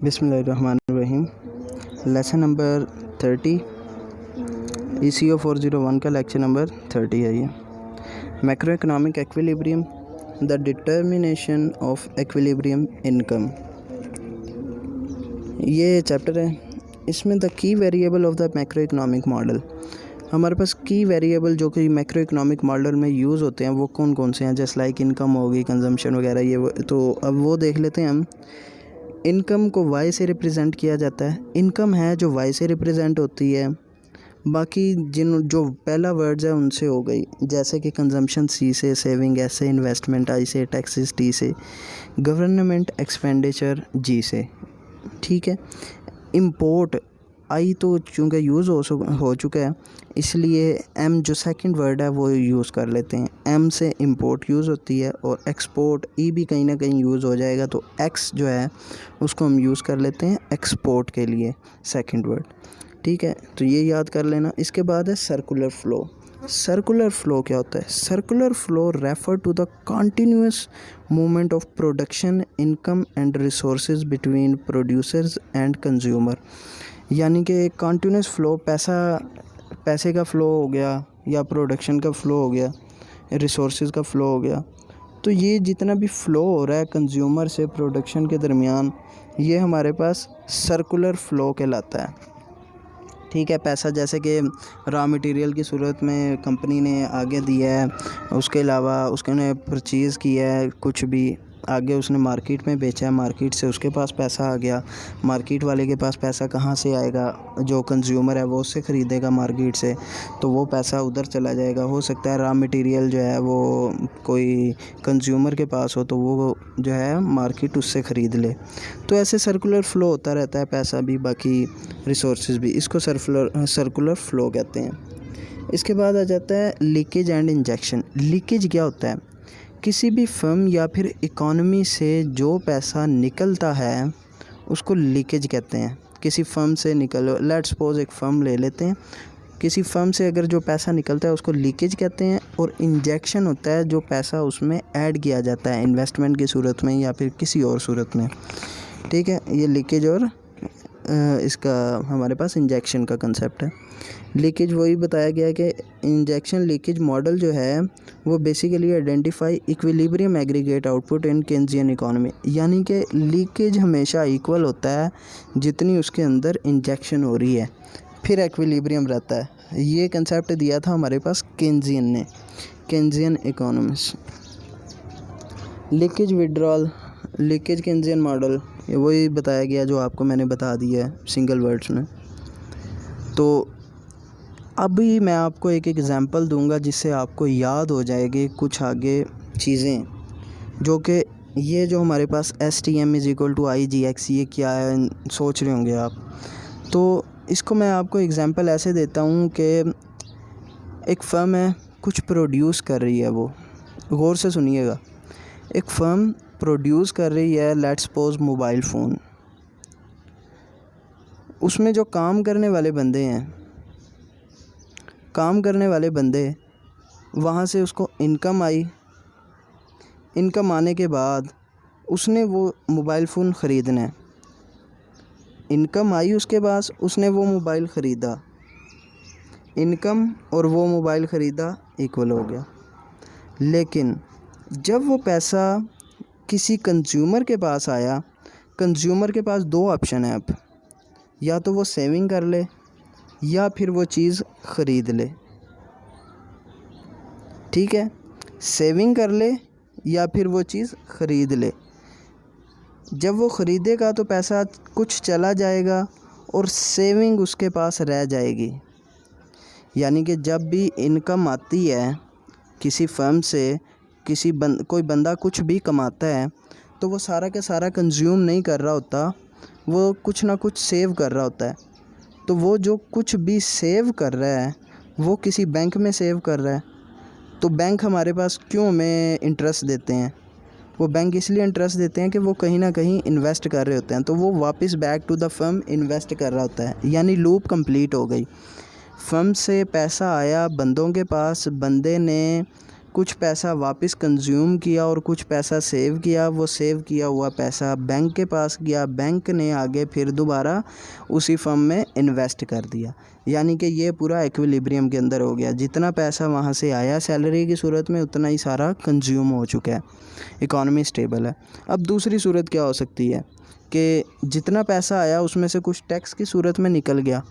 बिस्मिल्लाहिर्रहमानिर्रहीम। Lesson number 30 ECO 401 का lecture number 30 है ये। Macro economic equilibrium, the determination of equilibrium income, ये चैप्टर है। इसमें the key variable of the macro economic model, हमारे पास की वेरिएबल जो कि मैक्रो इकनॉमिक मॉडल में यूज़ होते हैं वो कौन कौन से हैं, जैसे लाइक इनकम होगी, कंजम्पशन वगैरह, ये तो अब वो देख लेते हैं हम। इनकम को वाई से रिप्रेजेंट किया जाता है। इनकम है जो वाई से रिप्रेजेंट होती है। बाकी जो पहला वर्ड्स है उनसे हो गई, जैसे कि कंजम्पशन सी से, सेविंग एस से, इन्वेस्टमेंट आई से, टैक्सेस टी से, गवर्नमेंट एक्सपेंडिचर जी से। ठीक है। इंपोर्ट आई तो चूँकि यूज़ हो चुका है, इसलिए एम जो सेकंड वर्ड है वो यूज़ कर लेते हैं। एम से इंपोर्ट यूज़ होती है और एक्सपोर्ट ई भी कहीं ना कहीं यूज़ हो जाएगा, तो एक्स जो है उसको हम यूज़ कर लेते हैं एक्सपोर्ट के लिए, सेकंड वर्ड। ठीक है, तो ये याद कर लेना। इसके बाद है सर्कुलर फ़्लो। सर्कुलर फ़्लो क्या होता है? Circular flow refer to the continuous movement of production, income and resources between producers and consumer. यानी कि कंटिन्यूस फ़्लो, पैसे का फ़्लो हो गया या प्रोडक्शन का फ़्लो हो गया, रिसोर्सेज का फ़्लो हो गया। तो ये जितना भी फ़्लो हो रहा है कंज्यूमर से प्रोडक्शन के दरमियान, ये हमारे पास सर्कुलर फ़्लो कहलाता है। ठीक है। पैसा जैसे कि रॉ मटेरियल की सूरत में कंपनी ने आगे दिया है, उसके अलावा उसने परचेज़ किया है, कुछ भी आगे उसने मार्केट में बेचा है, मार्केट से उसके पास पैसा आ गया। मार्केट वाले के पास पैसा कहाँ से आएगा? जो कंज्यूमर है वो उससे ख़रीदेगा मार्केट से, तो वो पैसा उधर चला जाएगा। हो सकता है रॉ मटेरियल जो है वो कोई कंज्यूमर के पास हो, तो वो जो है मार्केट उससे ख़रीद ले। तो ऐसे सर्कुलर फ़्लो होता रहता है, पैसा भी, बाकी रिसोर्सेज भी। इसको सर्कुलर फ़्लो कहते हैं। इसके बाद आ जाता है लीकेज एंड इंजेक्शन। लीकेज क्या होता है? किसी भी फर्म या फिर इकॉनमी से जो पैसा निकलता है उसको लीकेज कहते हैं। किसी फर्म से लेट्स सपोज एक फ़र्म ले लेते हैं, किसी फर्म से अगर जो पैसा निकलता है उसको लीकेज कहते हैं। और इंजेक्शन होता है जो पैसा उसमें ऐड किया जाता है इन्वेस्टमेंट की सूरत में या फिर किसी और सूरत में। ठीक है, ये लीकेज और इसका हमारे पास इंजेक्शन का कंसेप्ट है। लीकेज वही बताया गया है कि इंजेक्शन लीकेज मॉडल जो है वो basically identify equilibrium aggregate output इन केन्जियन इकोनॉमी। यानी कि लीकेज हमेशा इक्वल होता है जितनी उसके अंदर इंजेक्शन हो रही है, फिर इक्विलिब्रियम रहता है। ये कंसेप्ट दिया था हमारे पास केन्जियन ने, Keynesian economist. Leakage withdrawal, leakage Keynesian model, ये वही बताया गया जो आपको मैंने बता दिया है सिंगल वर्ड्स में। तो अभी मैं आपको एक एग्ज़ाम्पल दूंगा जिससे आपको याद हो जाएगी कुछ आगे चीज़ें, जो कि ये जो हमारे पास STM = IGX, ये क्या है सोच रहे होंगे आप। तो इसको मैं आपको एग्ज़ाम्पल ऐसे देता हूँ कि एक फ़र्म है, कुछ प्रोड्यूस कर रही है, वो गौर से सुनिएगा। एक फ़र्म प्रोड्यूस कर रही है, लेट्स सपोज मोबाइल फ़ोन। उसमें जो काम करने वाले बंदे वहाँ से उसको इनकम आई। इनकम आने के बाद उसने वो मोबाइल फ़ोन ख़रीदना है। इनकम आई उसके पास, उसने वो मोबाइल ख़रीदा। इनकम और वो मोबाइल ख़रीदा इक्वल हो गया। लेकिन जब वो पैसा किसी कंज्यूमर के पास आया, कंज्यूमर के पास दो ऑप्शन है अब, या तो वो सेविंग कर ले या फिर वो चीज़ ख़रीद ले। ठीक है, सेविंग कर ले या फिर वो चीज़ ख़रीद ले। जब वो ख़रीदेगा तो पैसा कुछ चला जाएगा और सेविंग उसके पास रह जाएगी। यानी कि जब भी इनकम आती है किसी फर्म से, कोई बंदा कुछ भी कमाता है, तो वो सारा का सारा कंज्यूम नहीं कर रहा होता, वो कुछ ना कुछ सेव कर रहा होता है। तो वो जो कुछ भी सेव कर रहा है वो किसी बैंक में सेव कर रहा है। तो बैंक हमारे पास क्यों हमें इंटरेस्ट देते हैं? वो बैंक इसलिए इंटरेस्ट देते हैं कि वो कहीं ना कहीं इन्वेस्ट कर रहे होते हैं, तो वो वापस back to the firm invest कर रहा होता है। यानी लूप कंप्लीट हो गई। फर्म से पैसा आया बंदों के पास, बंदे ने कुछ पैसा वापस कंज्यूम किया और कुछ पैसा सेव किया। वो सेव किया हुआ पैसा बैंक के पास गया, बैंक ने आगे फिर दोबारा उसी फर्म में इन्वेस्ट कर दिया। यानी कि ये पूरा इक्विलिब्रियम के अंदर हो गया। जितना पैसा वहाँ से आया सैलरी की सूरत में, उतना ही सारा कंज्यूम हो चुका है, इकॉनमी स्टेबल है। अब दूसरी सूरत क्या हो सकती है कि जितना पैसा आया उसमें से कुछ टैक्स की सूरत में निकल गया,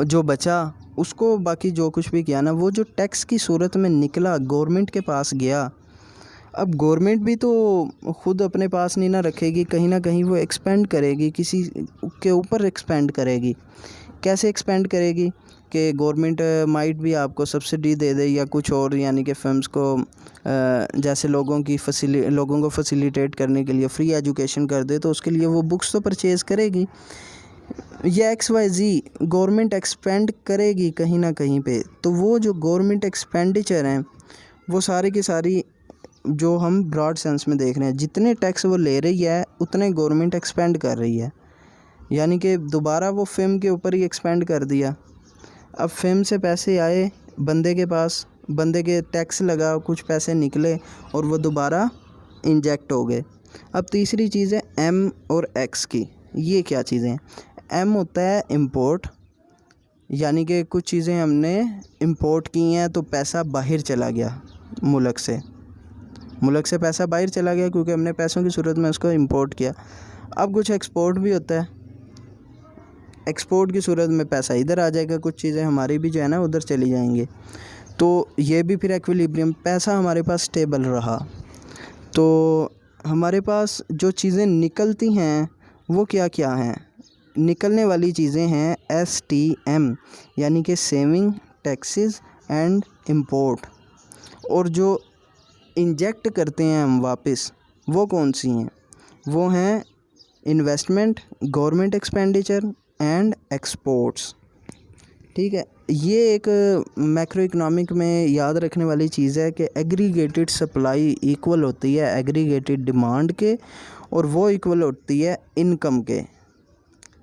जो बचा उसको बाकी जो कुछ भी किया ना, वो जो टैक्स की सूरत में निकला गवर्नमेंट के पास गया। अब गवर्नमेंट भी तो खुद अपने पास नहीं ना रखेगी, कहीं ना कहीं वो एक्सपेंड करेगी, किसी के ऊपर एक्सपेंड करेगी। कैसे एक्सपेंड करेगी कि गवर्नमेंट माइट भी आपको सब्सिडी दे दे या कुछ और, यानी कि फर्म्स को जैसे लोगों को फैसिलिटेट करने के लिए फ्री एजुकेशन कर दे, तो उसके लिए वो बुक्स तो परचेज़ करेगी। या XYZ गवर्नमेंट एक्सपेंड करेगी कहीं ना कहीं पे। तो वो जो गवर्नमेंट एक्सपेंडिचर हैं वो सारी की सारी जो हम ब्रॉड सेंस में देख रहे हैं, जितने टैक्स वो ले रही है उतने गवर्नमेंट एक्सपेंड कर रही है। यानी कि दोबारा वो फिल्म के ऊपर ही एक्सपेंड कर दिया। अब फिल्म से पैसे आए बंदे के पास, बंदे के टैक्स लगा, कुछ पैसे निकले और वो दोबारा इंजेक्ट हो गए। अब तीसरी चीज़ है M और X की। ये क्या चीज़ें हैं? M होता है इंपोर्ट, यानी कि कुछ चीज़ें हमने इंपोर्ट की हैं तो पैसा बाहर चला गया, मुल्क से पैसा बाहर चला गया क्योंकि हमने पैसों की सूरत में उसको इंपोर्ट किया। अब कुछ एक्सपोर्ट भी होता है, एक्सपोर्ट की सूरत में पैसा इधर आ जाएगा, कुछ चीज़ें हमारी भी जो है ना उधर चली जाएंगी। तो ये भी फिर इक्विलिब्रियम, पैसा हमारे पास स्टेबल रहा। तो हमारे पास जो चीज़ें निकलती हैं वो क्या क्या हैं? निकलने वाली चीज़ें हैं STM, यानी कि सेविंग, टैक्सेस एंड इंपोर्ट। और जो इंजेक्ट करते हैं हम वापस, वो कौन सी हैं? वो हैं investment, government expenditure and exports. ठीक है, ये एक मैक्रो इकनॉमिक में याद रखने वाली चीज़ है कि एग्रीगेटेड सप्लाई इक्वल होती है एग्रीगेटेड डिमांड के, और वो इक्वल होती है इनकम के।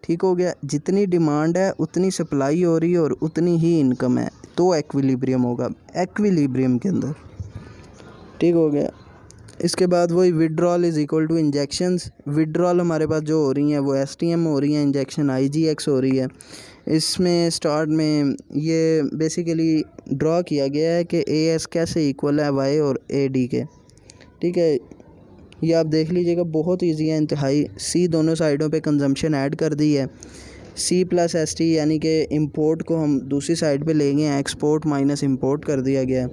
ठीक हो गया, जितनी डिमांड है उतनी सप्लाई हो रही है और उतनी ही इनकम है, तो एक्विलिब्रियम होगा एक्विलिब्रियम के अंदर। ठीक हो गया। इसके बाद वही withdrawal is equal to injections. Withdrawal हमारे पास जो हो रही हैं वो STM हो रही हैं, इंजेक्शन IGX हो रही है। इसमें स्टार्ट में ये बेसिकली ड्रॉ किया गया है कि AS कैसे इक्वल है Y और AD के। ठीक है, ये आप देख लीजिएगा, बहुत ईजी है इंतहाई। C दोनों साइडों पे कंजम्पशन ऐड कर दी है, C + ST, यानी कि इंपोर्ट को हम दूसरी साइड पे ले गए हैं, एक्सपोर्ट माइनस इंपोर्ट कर दिया गया है।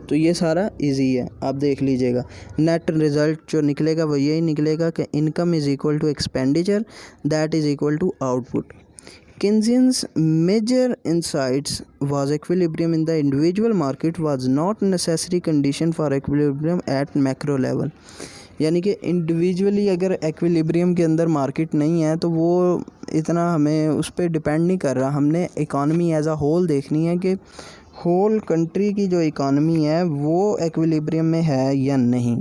तो ये सारा इजी है, आप देख लीजिएगा। नेट रिज़ल्ट जो निकलेगा वो यही निकलेगा कि income is equal to expenditure that is equal to output. Keynesian's major insights was equilibrium in the individual market was not necessary condition for equilibrium at macro level। यानी कि इंडिविजुअली अगर equilibrium के अंदर मार्केट नहीं है तो वो इतना हमें उस पर डिपेंड नहीं कर रहा। हमने इकॉनमी एज अ होल देखनी है कि होल कंट्री की जो इकॉनमी है वो एक्विलिब्रियम में है या नहीं।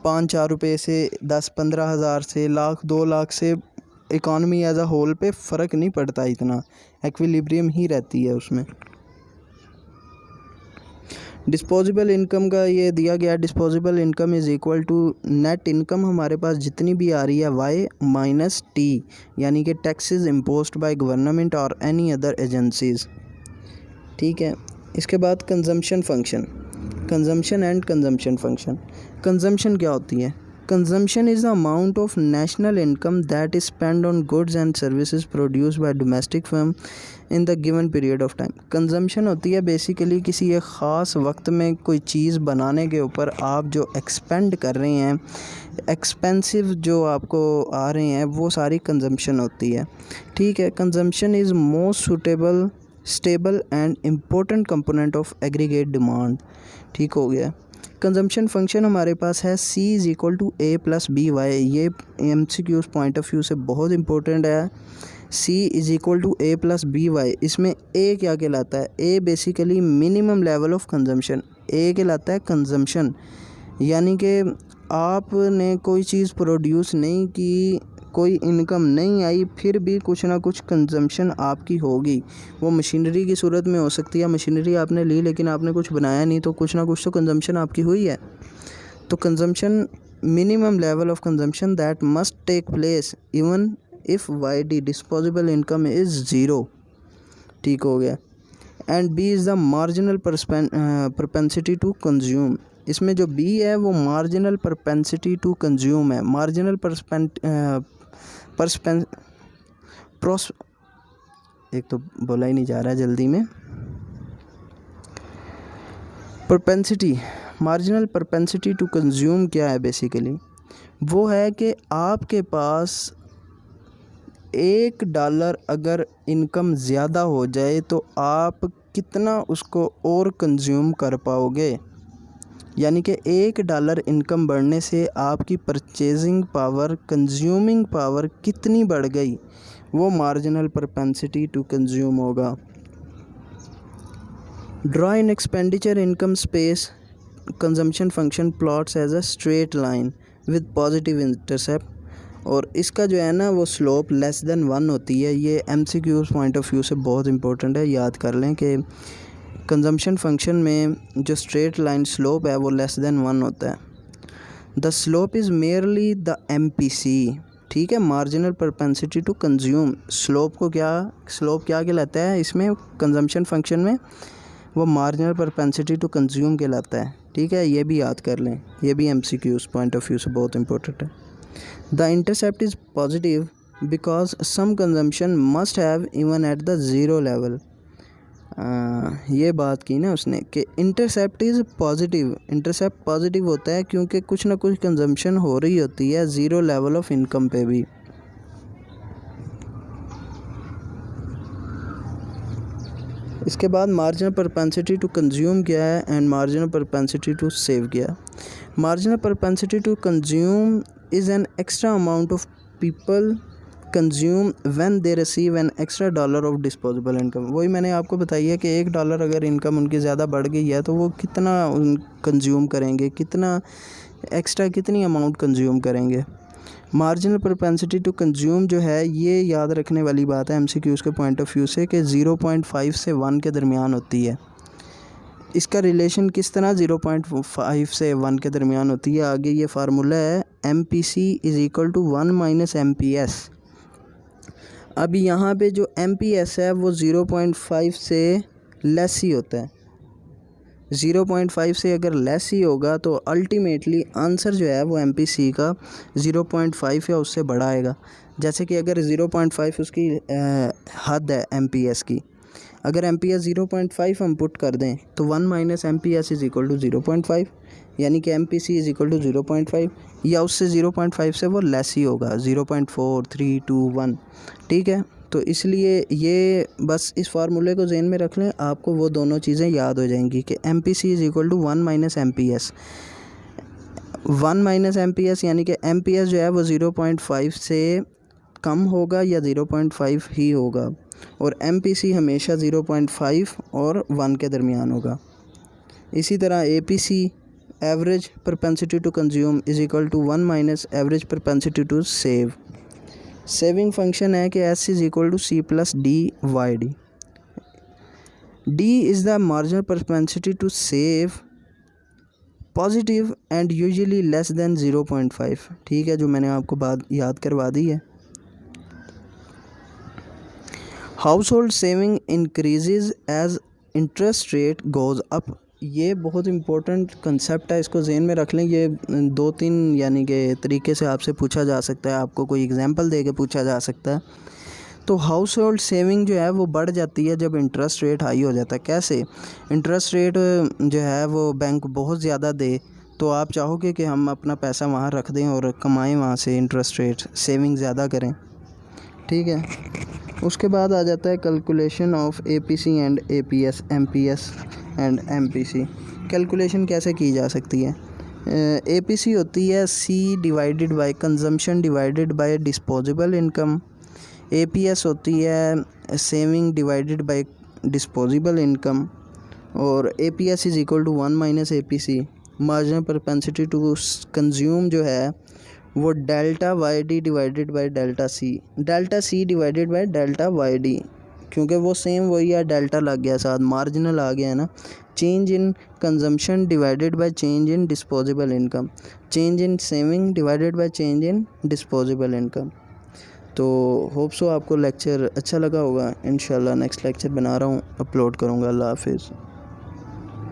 5-4 रुपये से 10-15 हज़ार से लाख 2 लाख से इकॉनमी एज अ होल पे फ़र्क नहीं पड़ता, इतना एक्विलिब्रियम ही रहती है उसमें। डिस्पोजेबल इनकम का ये दिया गया, disposable income is equal to net income हमारे पास जितनी भी आ रही है Y - T, यानी कि टैक्सेस इम्पोज्ड बाय गवर्नमेंट और एनी अदर एजेंसीज़। ठीक है, इसके बाद consumption function, consumption and consumption function. Consumption क्या होती है? Consumption is the amount of national income that is spent on goods and services produced by domestic firm in the given period of time। Consumption होती है basically किसी एक ख़ास वक्त में कोई चीज़ बनाने के ऊपर आप जो एक्सपेंड कर रहे हैं, एक्सपेंसिव जो आपको आ रहे हैं, वो सारी कंजम्पशन होती है। ठीक है, consumption is most suitable, stable and important component of aggregate demand. ठीक हो गया। कंजम्पशन फंक्शन हमारे पास है C = A + BY। ये MCQ पॉइंट ऑफ व्यू से बहुत इंपॉर्टेंट है। C = A + BY। इसमें A क्या कहलाता है? A basically minimum level of consumption. A कहलाता है कंजम्पशन, यानी कि आपने कोई चीज़ प्रोड्यूस नहीं की कोई इनकम नहीं आई फिर भी कुछ ना कुछ कंजम्पशन आपकी होगी। वो मशीनरी की सूरत में हो सकती है, मशीनरी आपने ली लेकिन आपने कुछ बनाया नहीं, तो कुछ ना कुछ तो कंजम्पशन आपकी हुई है। तो consumption, minimum level of consumption that must take place even if YD disposable income is zero. ठीक हो गया। And B is the marginal propensity to consume. इसमें जो B है वो मार्जिनल प्रपेंसिटी टू कंज्यूम है। मार्जिनल एक तो बोला ही नहीं जा रहा है जल्दी में। प्रपेंसिटी, मार्जिनल प्रपेंसिटी टू कंज्यूम क्या है बेसिकली? वो है कि आपके पास $1 अगर इनकम ज़्यादा हो जाए तो आप कितना उसको और कंज्यूम कर पाओगे। यानी कि $1 इनकम बढ़ने से आपकी परचेजिंग पावर, कंज्यूमिंग पावर कितनी बढ़ गई, वो मार्जिनल प्रपेंसिटी टू कंज्यूम होगा। Draw in expenditure income space consumption function plots as a straight line with positive intercept. और इसका जो है ना वो स्लोप लेस देन 1 होती है। ये MCQ पॉइंट ऑफ व्यू से बहुत इंपॉर्टेंट है, याद कर लें कि कंजम्पशन फंक्शन में जो स्ट्रेट लाइन स्लोप है वो लेस देन 1 होता है। The slope is merely the MPC। ठीक है, marginal propensity to consume. Slope क्या कहलाता है इसमें कंजम्पशन फंक्शन में? वो मार्जिनल प्रपेंसिटी टू कंज्यूम कहलाता है। ठीक है, ये भी याद कर लें, ये भी MCQ पॉइंट ऑफ व्यू से बहुत इंपॉर्टेंट है। The intercept is positive because some consumption must have even at the zero level. ये बात की ना उसने कि intercept is positive. Intercept positive होता है क्योंकि कुछ ना कुछ कंजम्पशन हो रही होती है ज़ीरो लेवल ऑफ इनकम पे भी। इसके बाद मार्जिनल प्रपेंसिटी टू कंज्यूम क्या है and marginal propensity to save क्या है। Marginal propensity to consume is an extra amount of people consume when they receive an extra $1 of disposable income. वही मैंने आपको बताई है कि $1 अगर इनकम उनकी ज़्यादा बढ़ गई है तो वो कितना कंज्यूम करेंगे, कितना एक्स्ट्रा, कितनी अमाउंट कंज्यूम करेंगे। मार्जिनल प्रपेंसिटी टू कंज्यूम जो है ये याद रखने वाली बात है MCQs के पॉइंट ऑफ व्यू से कि 0.5 से 1 के दरमियान होती है। इसका रिलेशन किस तरह 0.5 से 1 के दरमियान होती है? आगे ये फार्मूला है MPC is equal to 1 minus MPS। अभी यहाँ पे जो MPS है वो 0.5 से लेस ही होता है। 0.5 से अगर लेस ही होगा तो अल्टीमेटली आंसर जो है वो MPC का 0.5 या उससे बड़ा आएगा। जैसे कि अगर 0.5 उसकी हद है MPS की, अगर MPS 0.5 हम पुट कर दें तो 1 minus MPS is equal to 0.5, यानी कि MPC इज़ इक्वल टू 0.5 या उससे 0.5 से वो लेस ही होगा, 0.4, 3, 2, 1। ठीक है, तो इसलिए ये बस इस फार्मूले को ज़हन में रख लें, आपको वो दोनों चीज़ें याद हो जाएंगी कि MPC is equal to 1 minus MPS। 1 minus MPS यानी कि MPS जो है वो 0.5 से कम होगा या 0.5 ही होगा, और MPC हमेशा 0.5 और 1 के दरमियान होगा। इसी तरह APC, average propensity to consume, is equal to 1 minus average propensity to save. Saving function है कि S is equal to C plus D/D। D is the marginal propensity to save positive and usually less than 0.5। ठीक है, जो मैंने आपको बात याद करवा दी है। Household saving increases as interest rate goes up. ये बहुत इंपॉर्टेंट कंसेप्ट है, इसको ज़हन में रख लें। ये 2-3 यानी कि तरीके से आपसे पूछा जा सकता है, आपको कोई एग्जांपल दे के पूछा जा सकता है। तो हाउस होल्ड सेविंग जो है वो बढ़ जाती है जब इंटरेस्ट रेट हाई हो जाता है। कैसे? इंटरेस्ट रेट जो है वो बैंक बहुत ज़्यादा दे तो आप चाहोगे कि हम अपना पैसा वहाँ रख दें और कमाएं वहाँ से, इंटरेस्ट रेट सेविंग ज़्यादा करें। ठीक है, उसके बाद आ जाता है calculation of APC and APS, MPS and MPC। Calculation कैसे की जा सकती है? APC होती है C divided by consumption divided by disposable income. APS होती है saving divided by disposable income, और APS is equal to 1 minus APC। Marginal propensity to consume जो है वो delta Y D divided by delta C divided by delta Y D, क्योंकि वो same वही है, डेल्टा लग गया साथ, मार्जिनल आ गया है ना। Change in consumption divided by change in disposable income, change in saving divided by change in disposable income. तो होप सो आपको लेक्चर अच्छा लगा होगा। इंशाल्लाह नेक्स्ट लेक्चर बना रहा हूँ, अपलोड करूँगा। अल्लाह हाफिज़।